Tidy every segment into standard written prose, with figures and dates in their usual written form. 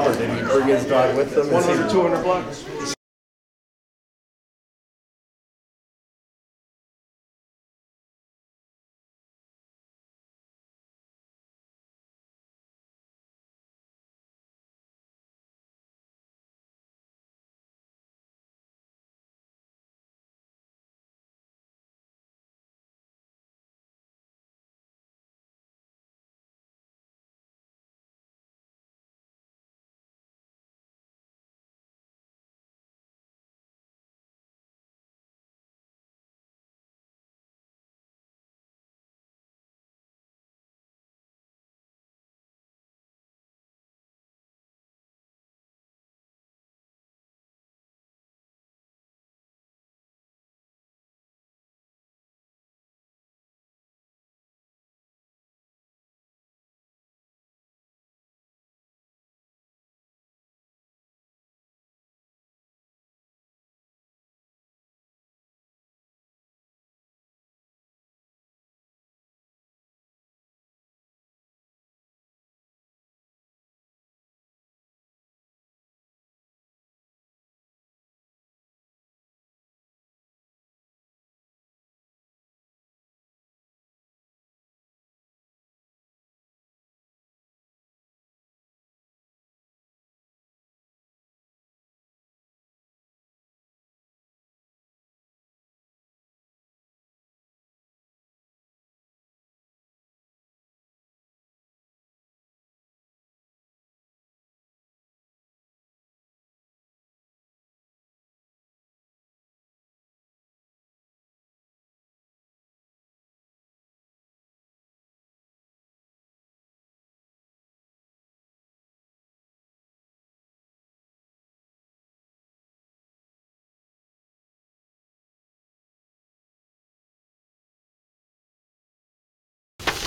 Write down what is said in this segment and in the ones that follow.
dog, or did he bring his dog with him? 100, 200 bucks.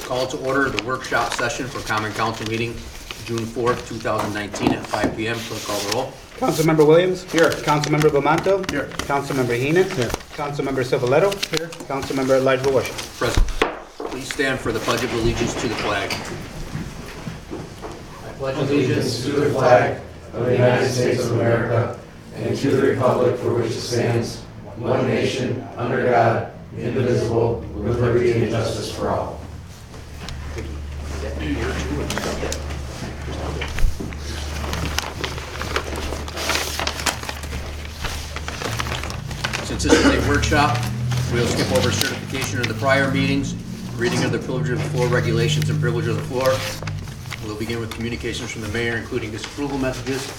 Call to order the workshop session for Common Council meeting June 4th, 2019 at 5 p.m. Clerk, call the roll. Councilmember Williams? Here. Councilmember Belmonto? Here. Councilmember Heenan? Here. Councilmember Civiletto? Here. Councilmember Elijah Washington? Present. Please stand for the Pledge of Allegiance to the flag. I pledge Allegiance to the flag of the United States of America and to the republic for which it stands, one nation, under God, indivisible, with liberty and justice for all. Since this is a workshop, we'll skip over certification of the prior meetings, reading of the privilege of the floor regulations and privilege of the floor. We'll begin with communications from the mayor, including disapproval messages.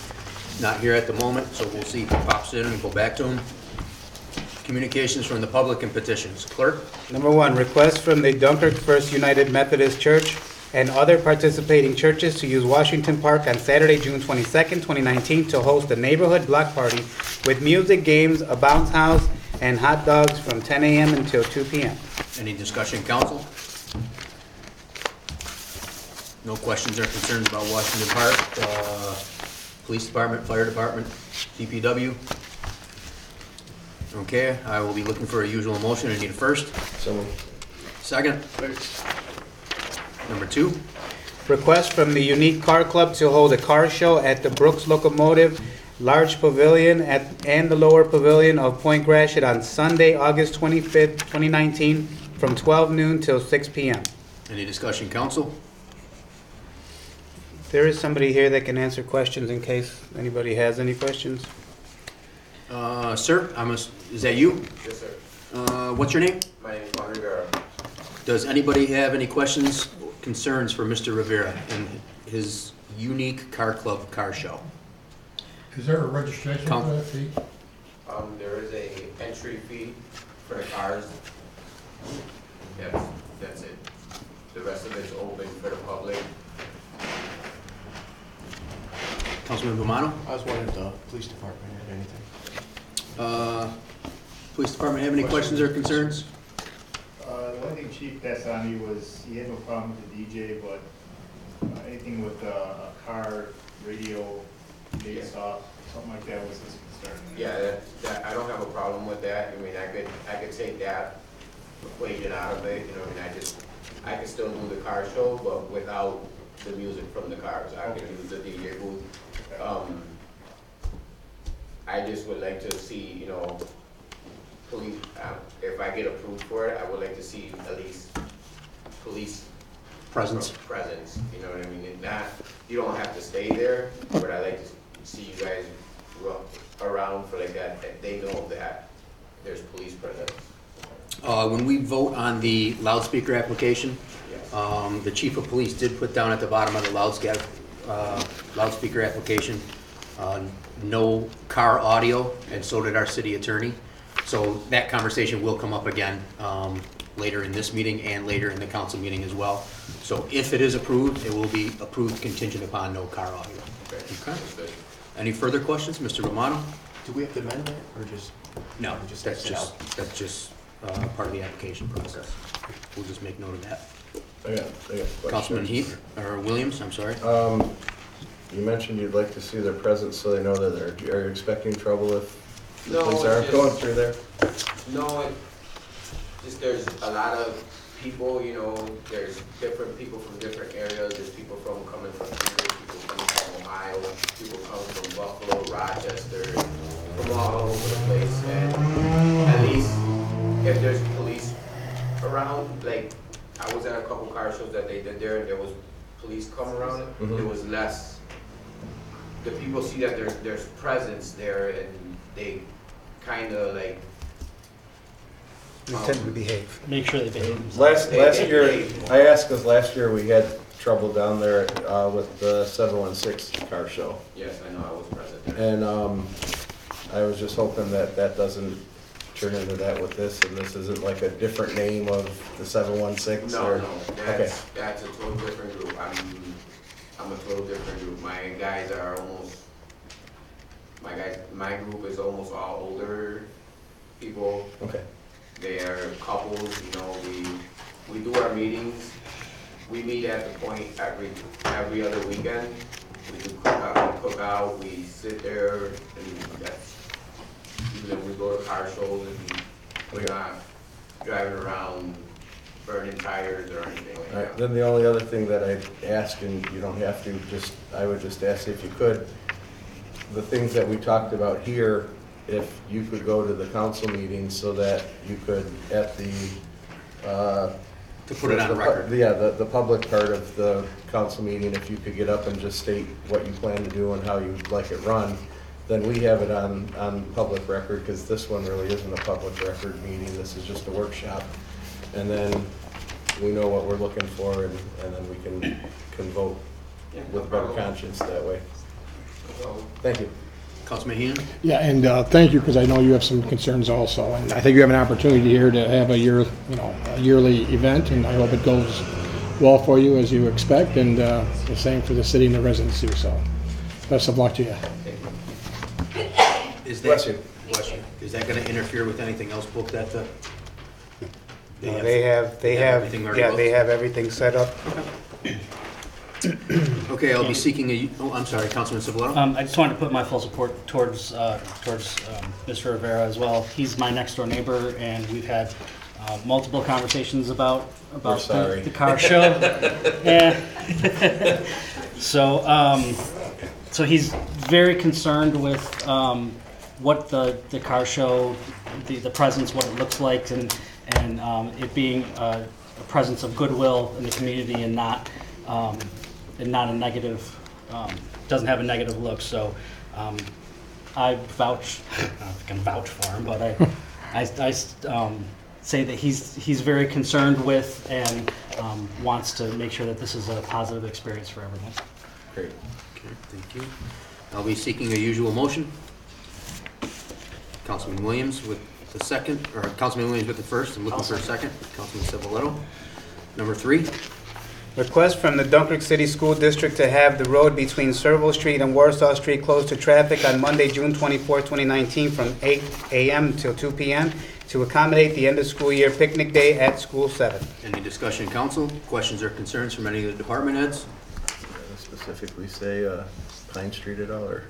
Not here at the moment, so we'll see if he pops in and go back to him. Communications from the public and petitions. Clerk? Number 1, request from the Dunkirk First United Methodist Church and other participating churches to use Washington Park on Saturday, June 22nd, 2019 to host a neighborhood block party with music, games, a bounce house, and hot dogs from 10 a.m. until 2 p.m. Any discussion, council? No questions or concerns about Washington Park? Police department, fire department, DPW? Okay, I will be looking for a usual motion. I need a first. So, Second. Number 2. Request from the Unique Car Club to hold a car show at the Brooks Locomotive Large Pavilion and the Lower Pavilion of Point Gratiot on Sunday, August 25th, 2019 from 12 noon till 6 p.m. Any discussion, council? There is somebody here that can answer questions in case anybody has any questions. Sir, is that you? Yes, sir. What's your name? My name is Juan Rivera. Does anybody have any questions, concerns for Mr. Rivera and his Unique Car Club car show? Is there a registration for that fee? There is a entry fee for the cars. That's it. The rest of it's open for the public. Councilman Bomano? I was wondering if the police department had anything. Police department have any questions or concerns? The only thing Chief passed on me was he had no problem with the DJ, but anything with a car, radio, based off, something like that was his concern. Yeah, that I don't have a problem with that. I mean, I could take that equation out of it. You know, I mean, I can still do the car show, but without the music from the cars. I can use the DJ booth I just would like to see, you know, police, if I get approved for it, I would like to see at least police Presence. presence, you know what I mean? And not, you don't have to stay there, but I like to see you guys around for like that they know that there's police presence. When we vote on the loudspeaker application, Yes. the chief of police did put down at the bottom of the loudspeaker application, no car audio, and so did our city attorney. So that conversation will come up again later in this meeting and later in the council meeting as well. So if it is approved, it will be approved contingent upon no car audio. Okay. Okay. Any further questions, Mr. Romano? Do we have to amend that, or just? No, Just that's X it out. just part of the application process. We'll just make note of that. I got a question. Councilman Heath, or Williams, I'm sorry. You mentioned you'd like to see their presence so they know that are you expecting trouble if the No, police aren't just- going through there? No, just there's a lot of people, you know, there's different people from different areas, there's people coming from Dunkirk, people coming from Ohio, people coming from Buffalo, Rochester, from all over the place, and at least if there's police around, like, I was at a couple car shows that they did there, and there was police come around, Mhm. there was less, the people see that there's presence there, and they kinda like, We tend to behave. Make sure they behave themselves. Last year, I asked because last year we had trouble down there with the 716 car show. yes, I know, I was present there. And I was just hoping that that doesn't turn into that with this, and this isn't like a different name of the 716 No, or? no, Okay. that's a total different group. I'm a total different group. My guys are almost, my group is almost all older people. Okay. They are couples, you know, we do our meetings. We meet at the point every other weekend. We do cookout, we sit there, and that's, even if we go to car shows, and we're not driving around burning tires or anything like All right, that. then the only other thing that I'd ask, and you don't have to, I would just ask if you could, the things that we talked about here, if you could go to the council meeting so that you could, at the, To put it on record. Yeah, the public part of the council meeting, if you could get up and just state what you plan to do and how you'd like it run, then we have it on public record, because this one really isn't a public record meeting, this is just a workshop. And then we know what we're looking for, and then we can vote Yeah, no with a better problem. conscience that way. So, Thank you. Councilman Heenan? Yeah, and thank you, because I know you have some concerns also, and I think you have an opportunity here to have a yearly event, and I hope it goes well for you as you expect, and the same for the city and the residents too, so best of luck to you. Is that, Bless you. Bless you. Is that gonna interfere with anything else booked at the? No, they have, everything already yeah, booked? they have everything set up. Okay, I'll be seeking I'm sorry, Councilman Civiletto? I just wanted to put my full support towards Mr. Rivera as well. He's my next door neighbor, and we've had multiple conversations about sorry. the car show. Yeah. So he's very concerned with what the car show, the presence, what it looks like, and it being a presence of goodwill in the community, and not a negative, doesn't have a negative look. So I vouch, I don't know if I can vouch for him, but I say that he's very concerned with, and wants to make sure that this is a positive experience for everyone. Great. Okay, thank you. I'll be seeking a usual motion. Councilman Williams with the second, or Councilman Williams with the first, and looking for a second. Councilman Civiletto. Number 3. Request from the Dunkirk City School District to have the road between Serval Street and Warsaw Street closed to traffic on Monday, June 24, 2019, from 8 a.m. till 2 p.m. to accommodate the end-of-school year picnic day at School 7. Any discussion, council? Questions or concerns from any of the department heads? Specifically say Pine Street at all, or?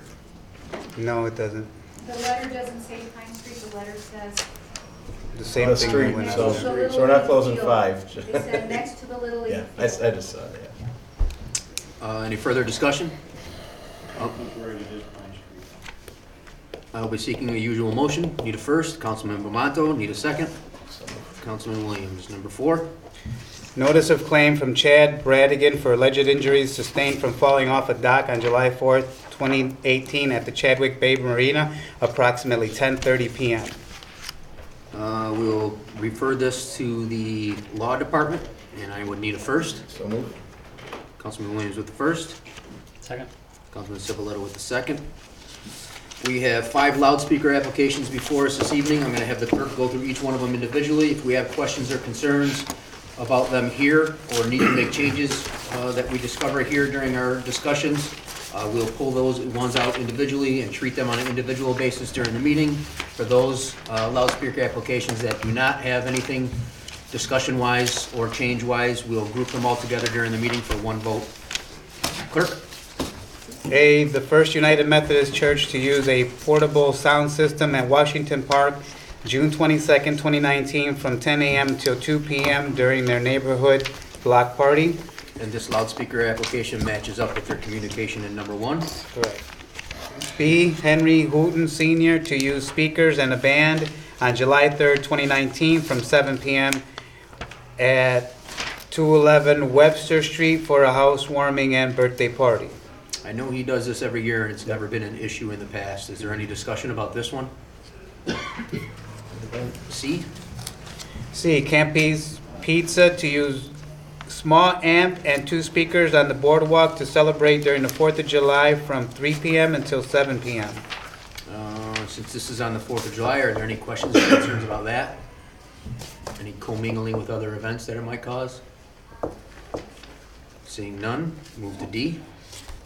No, it doesn't. The letter doesn't say Pine Street, the letter says. The same The thing street, we went so- out. The Little so we're not League closing field. 5. It said next to the Little League Yeah, field. I just saw that. Any further discussion? I'll be seeking the usual motion. Need a first, Councilman Bomato. Need a second, Councilman Williams. Number 4. Notice of claim from Chad Bradigan for alleged injuries sustained from falling off a dock on July 4th, 2018 at the Chadwick Bay Marina, approximately 10:30 p.m. We'll refer this to the Law Department, and I would need a first. So moved. Councilman Williams with the first. Second. Councilman Cipolletta with the second. We have 5 loudspeaker applications before us this evening. I'm going to have the clerk go through each one of them individually. If we have questions or concerns about them here or need to make changes that we discover here during our discussions, we'll pull those ones out individually and treat them on an individual basis during the meeting. For those loudspeaker applications that do not have anything discussion-wise or change-wise, we'll group them all together during the meeting for one vote. Clerk? A, the First United Methodist Church to use a portable sound system at Washington Park, June 22nd, 2019, from 10 a.m. till 2 p.m. during their neighborhood block party. And this loudspeaker application matches up with their communication in number 1. Correct. B, Henry Houghton Sr. to use speakers and a band on July 3rd, 2019, from 7 p.m. at 211 Webster Street for a housewarming and birthday party. I know he does this every year, and it's never been an issue in the past. Is there any discussion about this one? C? C, Campy's Pizza to use small amp and 2 speakers on the boardwalk to celebrate during the 4th of July from 3 p.m. until 7 p.m. Since this is on the 4th of July, are there any questions or concerns about that? Any commingling with other events that it might cause? Seeing none, move to D.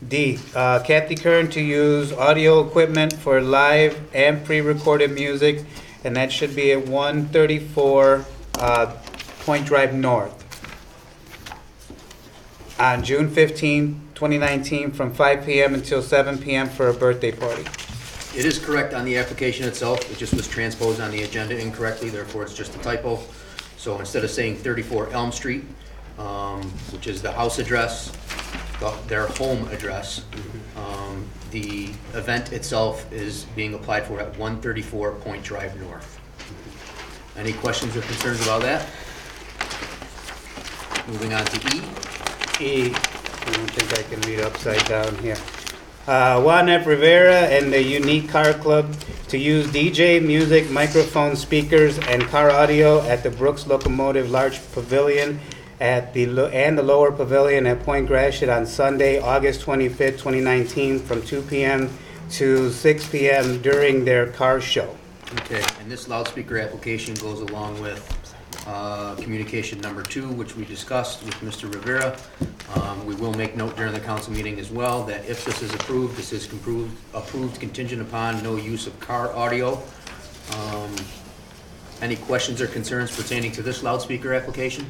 D, Kathy Kern to use audio equipment for live and pre-recorded music, and that should be at 134 Point Drive North on June 15, 2019, from 5 p.m. until 7 p.m. for a birthday party. It is correct on the application itself. It just was transposed on the agenda incorrectly, therefore it's just a typo. So instead of saying 34 Elm Street, which is the house address, their home address, the event itself is being applied for at 134 Point Drive North. Any questions or concerns about that? Moving on to E. E, I don't think I can read upside down here. Juan F. Rivera and the Unique Car Club to use DJ, music, microphone, speakers, and car audio at the Brooks Locomotive Large Pavilion and the Lower Pavilion at Point Gratiot on Sunday, August 25th, 2019, from 2 p.m. to 6 p.m. during their car show. Okay, and this loudspeaker application goes along with communication number 2, which we discussed with Mr. Rivera. We will make note during the council meeting as well that if this is approved, this is approved contingent upon no use of car audio. Any questions or concerns pertaining to this loudspeaker application?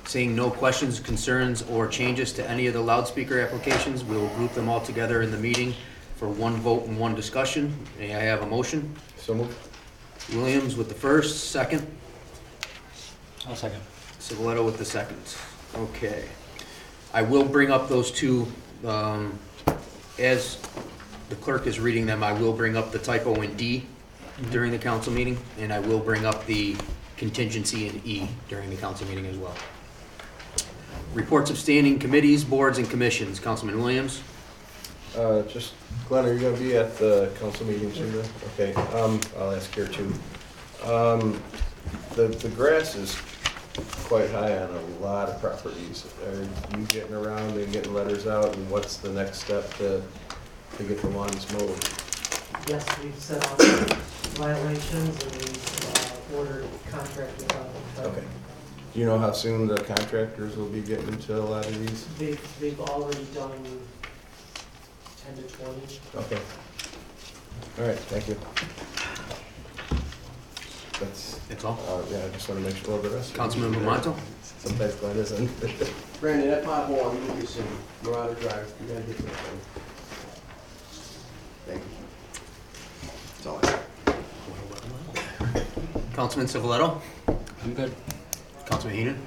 Seeing no questions, concerns, or changes to any of the loudspeaker applications, we will group them all together in the meeting for one vote and one discussion. May I have a motion? So moved. Williams with the first, second. I'll second. Cipolletta with the second. Okay. I will bring up those two, as the clerk is reading them, I will bring up the typo in D during the council meeting, and I will bring up the contingency in E during the council meeting as well. Reports of standing committees, boards, and commissions. Councilman Williams. Just, Glenn, are you gonna be at the council meeting too then? Okay, I'll ask here too. The grass is quite high on a lot of properties. Are you getting around and getting letters out, and what's the next step to get the lawns mowed? Yes, we've set out violations and we've ordered contractors out. Okay. Do you know how soon the contractors will be getting to a lot of these? They've already done 10 to 20. Okay. All right, thank you. That's all. Yeah, I just want to make sure of the rest. Councilman Bomato. Sometimes Glenn isn't. Brandon, that pothole on Lucas and Marauder Drive, you gotta get to that thing. Thank you. That's all I have. Councilman Cipolletta. I'm good. Councilman Heenan.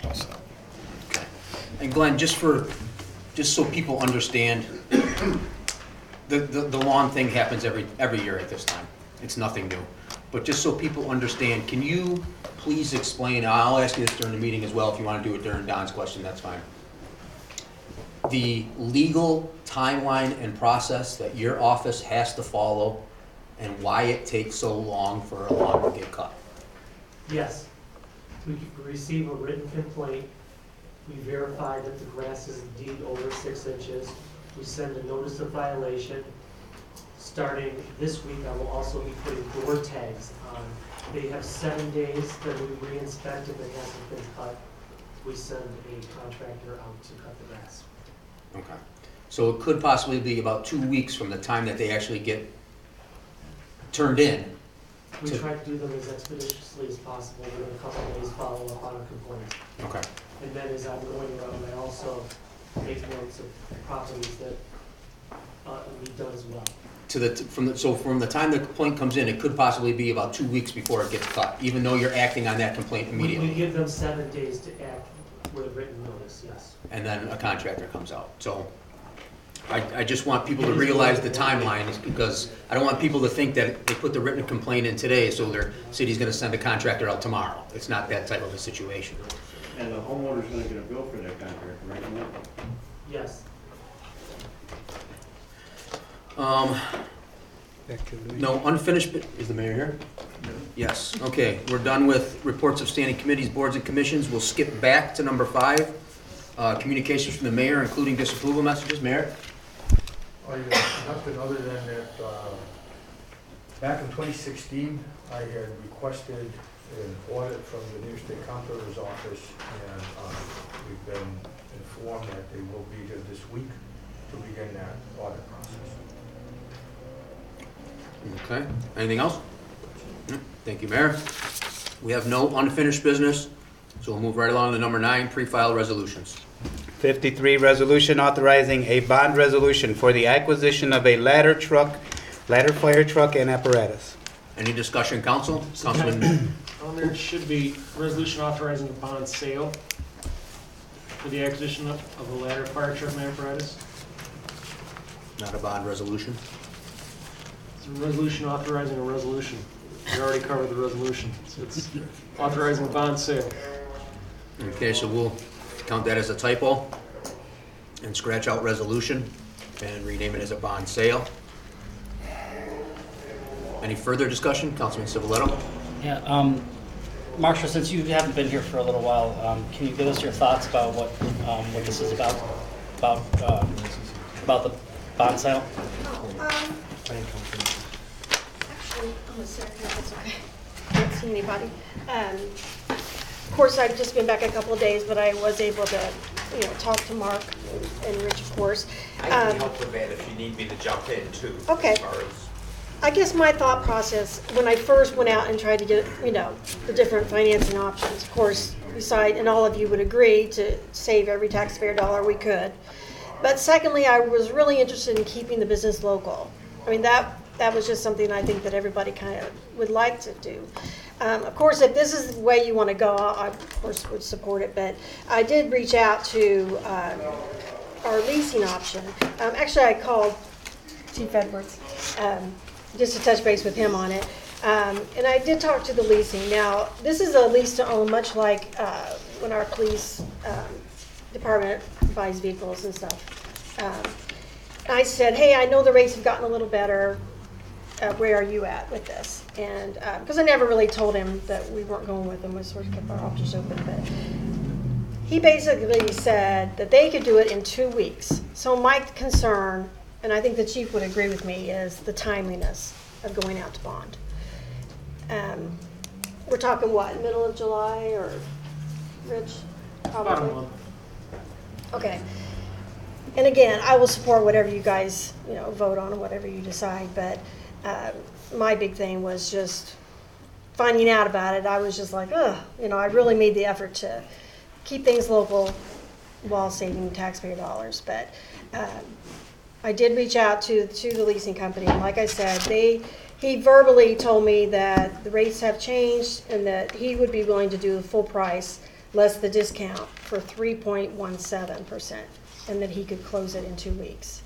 Okay. And Glenn, just so people understand, the lawn thing happens every year at this time. It's nothing new. But just so people understand, can you please explain, I'll ask you this during the meeting as well, if you want to do it during Don's question, that's fine. The legal timeline and process that your office has to follow and why it takes so long for a lawn to get cut. Yes. We receive a written complaint. We verify that the grass is indeed over 6 inches. We send a notice of violation. Starting this week, I will also be putting door tags on. They have 7 days that we re-inspect if it hasn't been cut. We send a contractor out to cut the grass. Okay. So it could possibly be about 2 weeks from the time that they actually get turned in. We try to do them as expeditiously as possible, within a couple of days follow up on a complaint. Okay. And then as I'm going around, I also make notes of properties that need done as well. So from the time the complaint comes in, it could possibly be about 2 weeks before it gets cut, even though you're acting on that complaint immediately. We give them 7 days to act with a written notice, yes. And then a contractor comes out. So I just want people to realize the timeline, is because I don't want people to think that they put the written complaint in today, so their city's gonna send a contractor out tomorrow. It's not that type of a situation. And the homeowner's gonna get a bill for that contract, right? Yes. No unfinished, is the mayor here? Yes, okay, we're done with reports of standing committees, boards, and commissions. We'll skip back to number 5, communications from the mayor, including disapproval messages. Mayor? Nothing other than that, back in 2016, I had requested an audit from the New York State Comptroller's office, and we've been informed that they will be here this week to begin that audit process. Okay, anything else? Thank you, Mayor. We have no unfinished business, so we'll move right along to number 9, pre-filed resolutions. 53, resolution authorizing a bond resolution for the acquisition of a ladder fire truck and apparatus. Any discussion, council? Councilman, There should be resolution authorizing the bond sale for the acquisition of a ladder fire truck and apparatus. not a bond resolution. It's a resolution authorizing a resolution. We already covered the resolution. So it's authorizing bond sale. Okay, so we'll count that as a typo and scratch out resolution and rename it as a bond sale. Any further discussion? Councilman Civiletto? Yeah, Marcia, since you haven't been here for a little while, can you give us your thoughts about what this is about the bond sale? Actually, I'm a second, if it's okay. Can't see anybody. Of course, I've just been back a couple of days, but I was able to, talk to Mark and Rich, of course. I can help with that if you need me to jump in too. Okay. As far as I guess my thought process, when I first went out and tried to get, the different financing options, of course, and all of you would agree to save every taxpayer dollar we could. But secondly, I was really interested in keeping the business local. I mean, that was just something I think that everybody kind of would like to do. Of course, if this is the way you want to go, I, of course, would support it. But I did reach out to our leasing option. Actually, I called Chief Edwards just to touch base with him on it. And I did talk to the leasing. Now, this is a lease to own, much like when our police department buys vehicles and stuff. I said, hey, I know the rates have gotten a little better. Where are you at with this? And because I never really told him that we weren't going with him, we sort of kept our options open. But he basically said that they could do it in 2 weeks. So my concern, and I think the chief would agree with me, is the timeliness of going out to bond. We're talking what, middle of July or Rich? Probably. About a month. Okay. And again, I will support whatever you guys, vote on or whatever you decide. But my big thing was just finding out about it. I was just like, ugh, I really made the effort to keep things local while saving taxpayer dollars. But I did reach out to the leasing company, and like I said, he verbally told me that the rates have changed and that he would be willing to do the full price less the discount for 3.17%, and that he could close it in 2 weeks.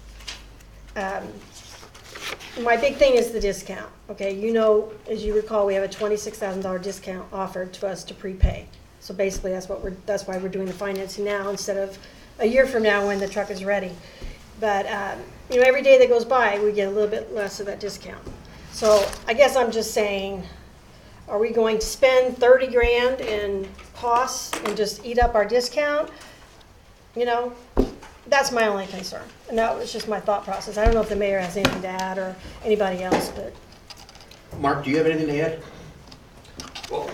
My big thing is the discount, okay? You know, as you recall, we have a $26,000 discount offered to us to prepay. So basically, that's why we're doing the financing now instead of a year from now when the truck is ready. But, you know, every day that goes by, we get a little bit less of that discount. So I guess I'm just saying, are we going to spend 30 grand in costs and just eat up our discount? You know, that's my only concern. And that was just my thought process. I don't know if the mayor has anything to add or anybody else, but. Mark, do you have anything to add? Well,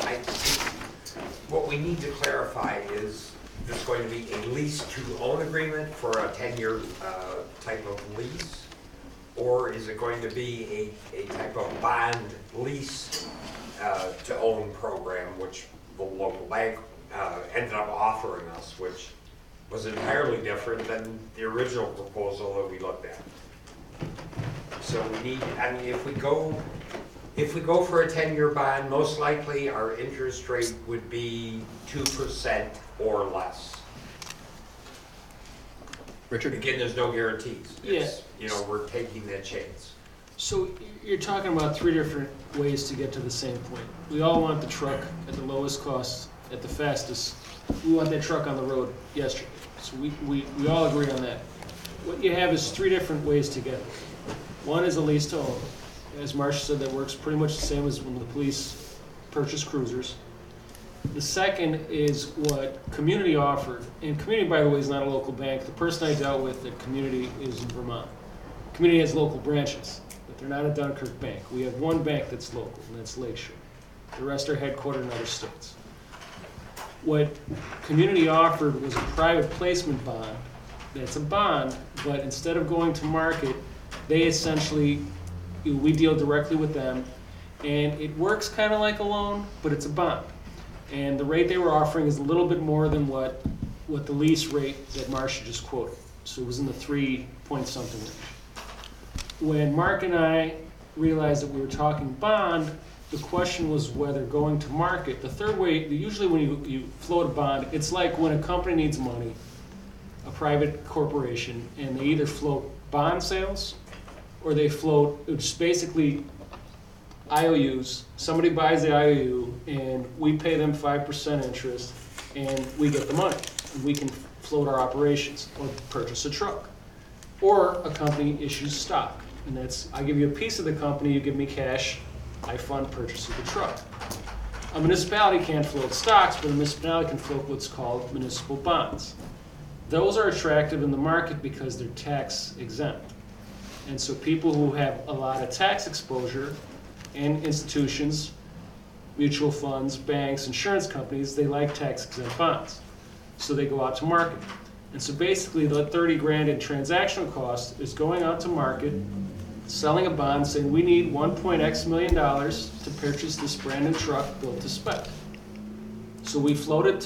what we need to clarify is there's going to be a lease-to-own agreement for a 10-year type of lease? Or is it going to be a type of bond lease to own program, which the local bank ended up offering us, which was entirely different than the original proposal that we looked at. So we need, I mean, if we go for a 10-year bond, most likely our interest rate would be 2% or less. Richard? Again, there's no guarantees. Yes. You know, we're taking that chance. So you're talking about three different ways to get to the same point. We all want the truck at the lowest cost, at the fastest. We want that truck on the road yesterday. So we all agree on that. What you have is three different ways to get it. One is a lease to own. As Marcia said, that works pretty much the same as when the police purchase cruisers. The second is what Community offered. And Community, by the way, is not a local bank. The person I dealt with at Community is in Vermont. Community has local branches, but they're not a Dunkirk bank. We have one bank that's local, and that's Lakeshore. The rest are headquartered in other states. What Community offered was a private placement bond. That's a bond, but instead of going to market, they essentially, we deal directly with them, and it works kind of like a loan, but it's a bond. And the rate they were offering is a little bit more than what the lease rate that Marcia just quoted. So it was in the 3-point-something range. When Mark and I realized that we were talking bond, the question was whether going to market. The third way, usually when you float a bond, it's like when a company needs money, a private corporation, and they either float bond sales or they float, it's basically IOUs. Somebody buys the IOU and we pay them 5% interest and we get the money. And we can float our operations or purchase a truck. Or a company issues stock. And that's, I give you a piece of the company, you give me cash, I fund purchase of the truck. A municipality can't float stocks, but a municipality can float what's called municipal bonds. Those are attractive in the market because they're tax exempt. And so people who have a lot of tax exposure and institutions, mutual funds, banks, insurance companies, they like tax exempt bonds. So they go out to market. And so basically the 30 grand in transactional cost is going out to market, selling a bond saying we need $1.x million to purchase this brand new truck built to spec. So we float it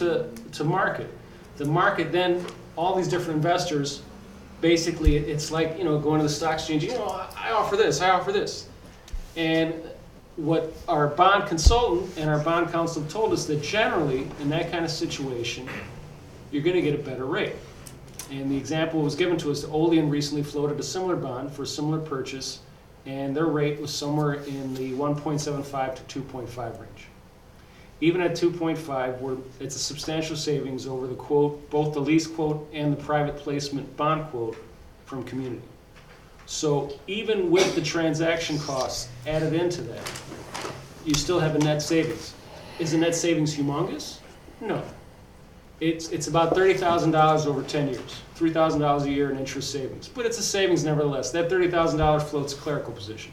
to market. The market then, all these different investors, basically it's like, you know, going to the stock exchange, you know, I offer this, I offer this. And what our bond consultant and our bond counsel told us that generally in that kind of situation, you're going to get a better rate. And the example was given to us, Olean recently floated a similar bond for a similar purchase, and their rate was somewhere in the 1.75 to 2.5 range. Even at 2.5, it's a substantial savings over the quote, both the lease quote and the private placement bond quote from Community. So even with the transaction costs added into that, you still have a net savings. Is the net savings humongous? No. It's about $30,000 over 10 years, $3,000 a year in interest savings. But it's a savings nevertheless. That $30,000 floats a clerical position,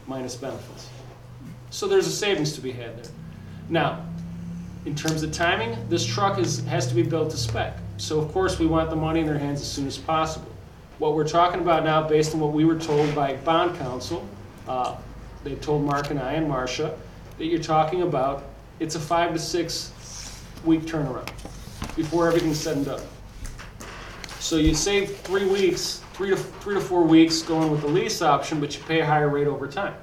minus benefits. So there's a savings to be had there. Now, in terms of timing, this truck has to be built to spec. So of course we want the money in their hands as soon as possible. What we're talking about now, based on what we were told by bond counsel, they told Mark and I and Marcia, that you're talking about, it's a 5 to 6 week turnaround before everything's said and done. So you save 3 weeks, 3 to 4 weeks going with the lease option, but you pay a higher rate over time.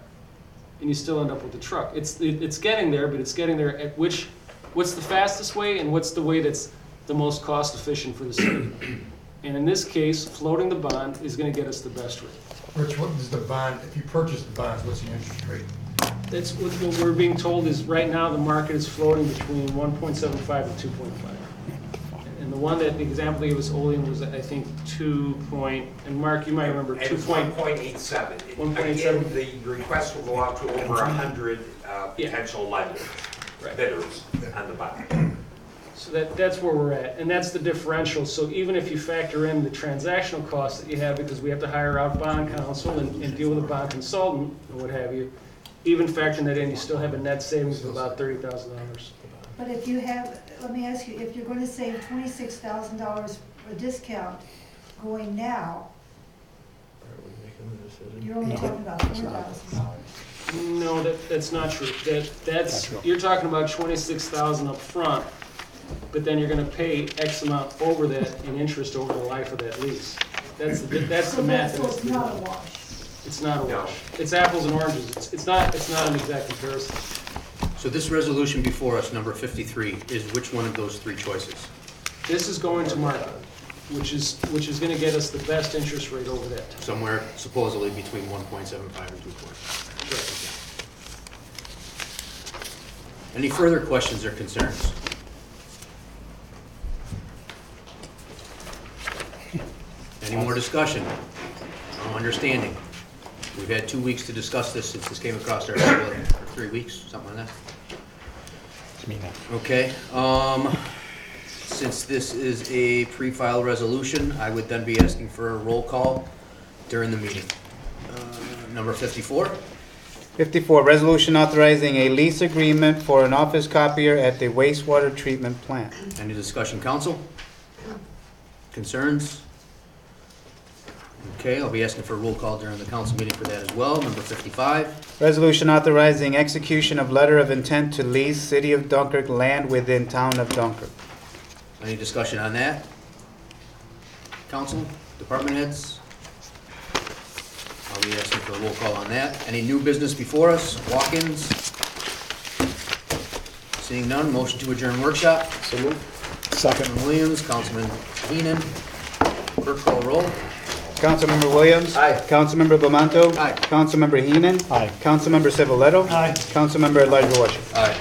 And you still end up with the truck. It's getting there, but it's getting there at what's the fastest way and what's the way that's the most cost efficient for the city. And in this case, floating the bond is gonna get us the best rate. Rich, what is the bond, if you purchase the bonds, what's the interest rate? That's what we're being told is right now the market is floating between 1.75 and 2.5. And the one that the example they gave us, Olean, was I think 2 point, and Mark, you might remember, 2 point. 1.87. 1.87. Again, the request will go out to over 100 potential lenders, Right. bidders on the bond. So that's where we're at, and that's the differential. So even if you factor in the transactional costs that you have, because we have to hire out bond counsel and deal with a bond consultant and what have you, even factoring that in, you still have a net savings of about $30,000. But if you have, let me ask you, if you're gonna save $26,000 a discount going now, you're only talking about $4,000. No, that's not true. That's you're talking about 26,000 up front, but then you're going to pay X amount over that in interest over the life of that lease. That's the math. So it's not a wash. It's not a wash. It's apples and oranges. It's not an exact comparison. So this resolution before us, number 53, is which one of those three choices? This is going to market, which is going to get us the best interest rate over that. Somewhere supposedly between 1.75 and 2. Any further questions or concerns? Any more discussion? No understanding? We've had 2 weeks to discuss this since this came across our table, or 3 weeks, something like that. Okay, since this is a pre-file resolution, I would then be asking for a roll call during the meeting. Number 54? 54, resolution authorizing a lease agreement for an office copier at the wastewater treatment plant. Any discussion, council? Concerns? Okay, I'll be asking for a roll call during the council meeting for that as well. Number 55? Resolution authorizing execution of letter of intent to lease City of Dunkirk land within town of Dunkirk. Any discussion on that? Council, department heads? I'll be asking for a roll call on that. Any new business before us? Walk-ins? Seeing none, motion to adjourn workshop. So moved. Second. Councilman Williams, Councilman Heenan. Clerk call roll. Councilmember Williams. Aye. Councilmember Bamanto. Aye. Councilmember Heenan. Aye. Councilmember Civiletto. Aye. Councilmember Elijah Washington. Aye.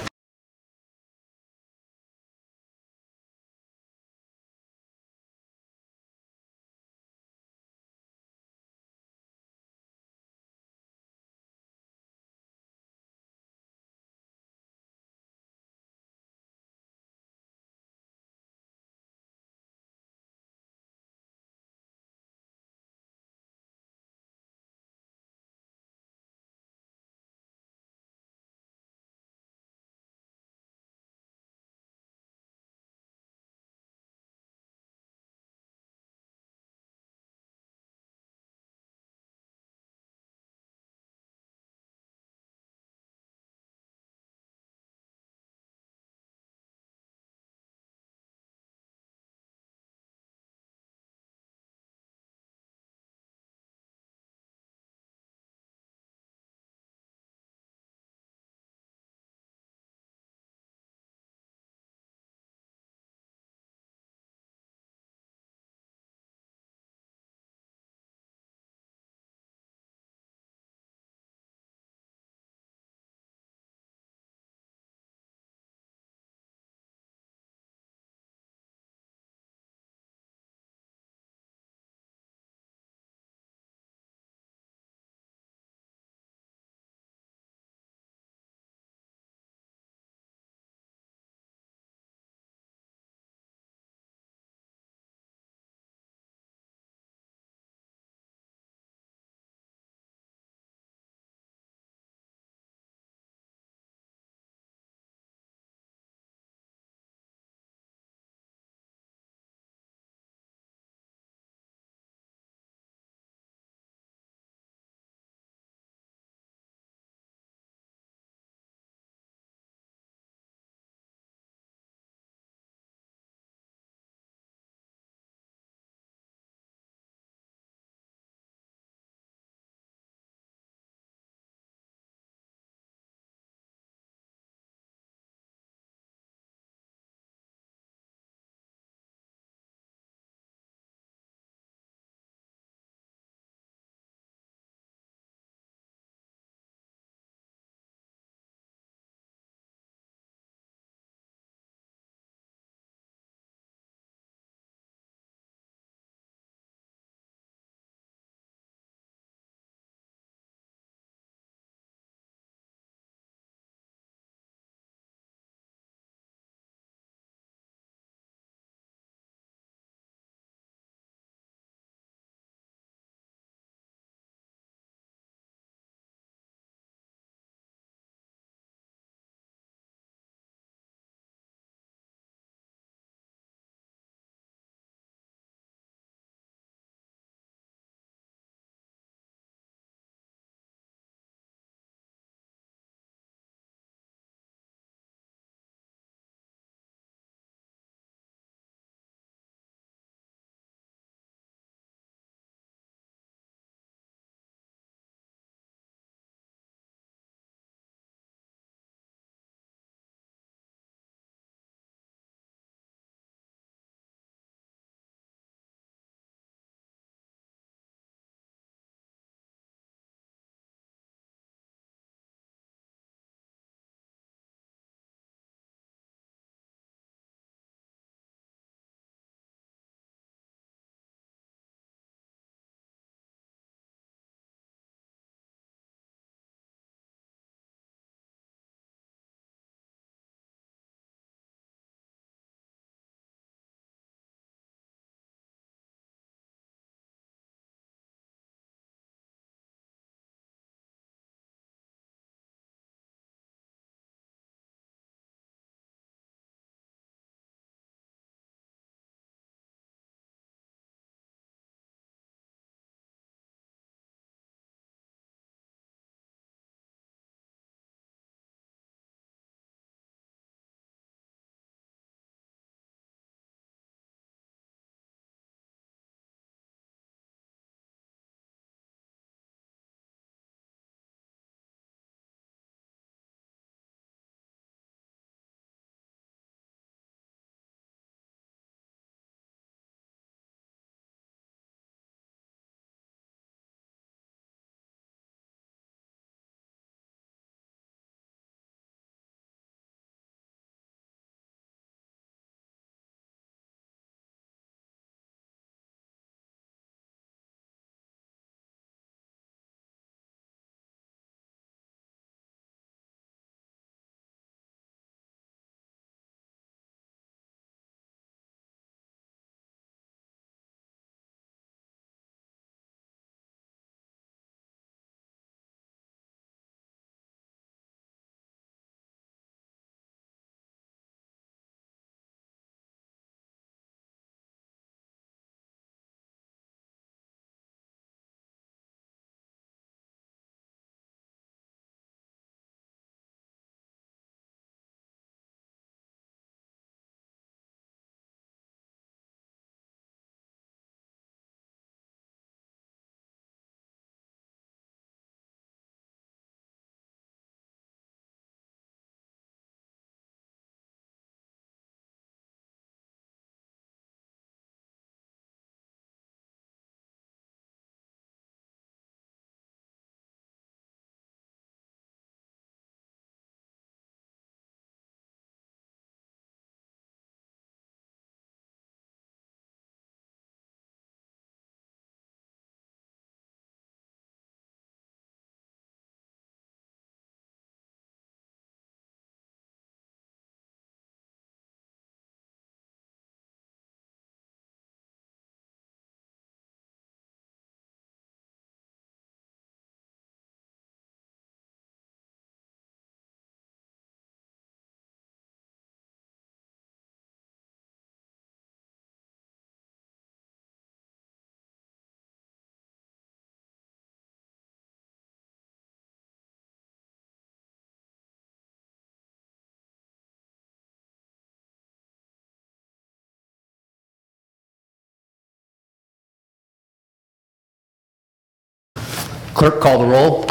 Clerk, call the roll.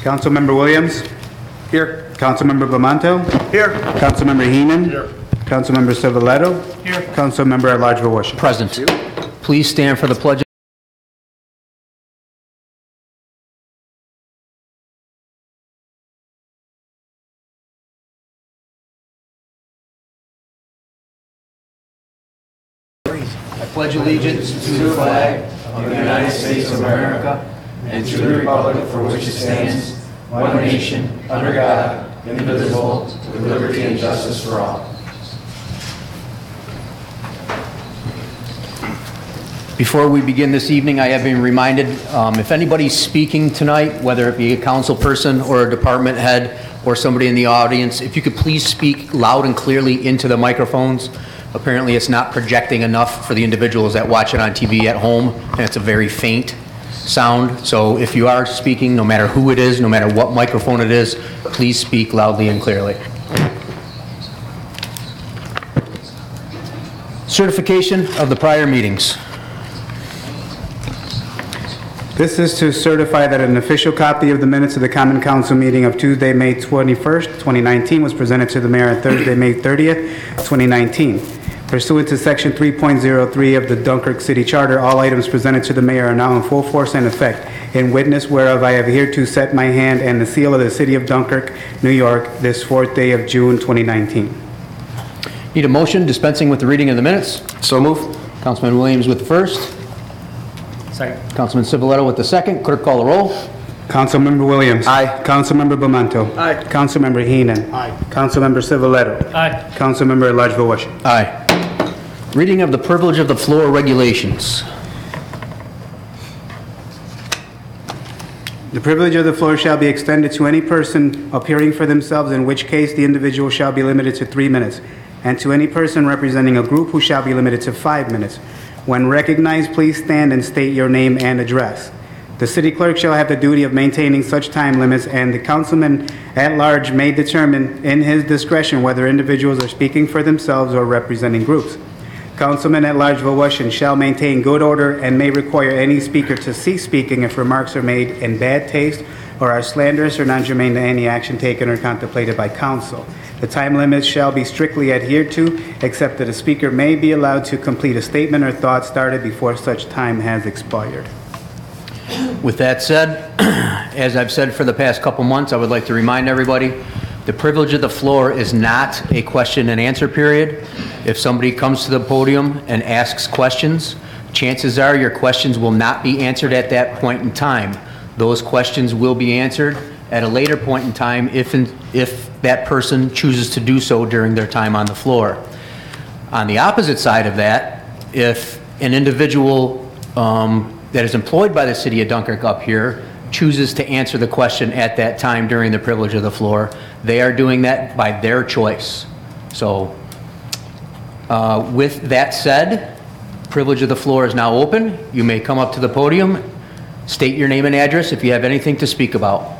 Councilmember Williams? Here. Councilmember Bamanto? Here. Councilmember Heenan? Here. Councilmember Civiletto? Here. Councilmember at-large Voisin. Present. Please stand for the pledge. I pledge allegiance to the flag of the United States of America and to the republic for which it stands, one nation, under God, indivisible, with liberty and justice for all. Before we begin this evening, I have been reminded, if anybody's speaking tonight, whether it be a council person or a department head or somebody in the audience, if you could please speak loud and clearly into the microphones. Apparently it's not projecting enough for the individuals that watch it on TV at home, and it's a very faint sound. So if you are speaking, no matter who it is, no matter what microphone it is, please speak loudly and clearly. Certification of the prior meetings. This is to certify that an official copy of the minutes of the Common Council meeting of Tuesday, May 21st, 2019 was presented to the mayor on Thursday, May 30th, 2019. Pursuant to Section 3.03 of the Dunkirk City Charter, all items presented to the mayor are now in full force and effect. In witness whereof I have hereto set my hand and the seal of the City of Dunkirk, New York, this 4th day of June, 2019. Need a motion dispensing with the reading of the minutes? So moved. Councilman Williams with the first. Second. Councilman Civiletto with the second. Clerk, call the roll. Councilmember Williams. Aye. Councilmember Bamanto. Aye. Councilmember Heenan. Aye. Councilmember Civiletto. Aye. Councilmember at-large Voisin. Aye. Reading of the privilege of the floor regulations. The privilege of the floor shall be extended to any person appearing for themselves, in which case the individual shall be limited to 3 minutes, and to any person representing a group who shall be limited to 5 minutes. When recognized, please stand and state your name and address. The city clerk shall have the duty of maintaining such time limits, and the councilman at large may determine in his discretion whether individuals are speaking for themselves or representing groups. Councilman at large Voisin shall maintain good order and may require any speaker to cease speaking if remarks are made in bad taste or are slanderous or non-germane to any action taken or contemplated by council. The time limits shall be strictly adhered to, except that a speaker may be allowed to complete a statement or thought started before such time has expired. With that said, as I've said for the past couple months, I would like to remind everybody, the privilege of the floor is not a question and answer period. If somebody comes to the podium and asks questions, chances are your questions will not be answered at that point in time. Those questions will be answered at a later point in time if that person chooses to do so during their time on the floor. On the opposite side of that, if an individual that is employed by the city of Dunkirk up here chooses to answer the question at that time during the privilege of the floor, they are doing that by their choice. So with that said, privilege of the floor is now open. You may come up to the podium, state your name and address if you have anything to speak about.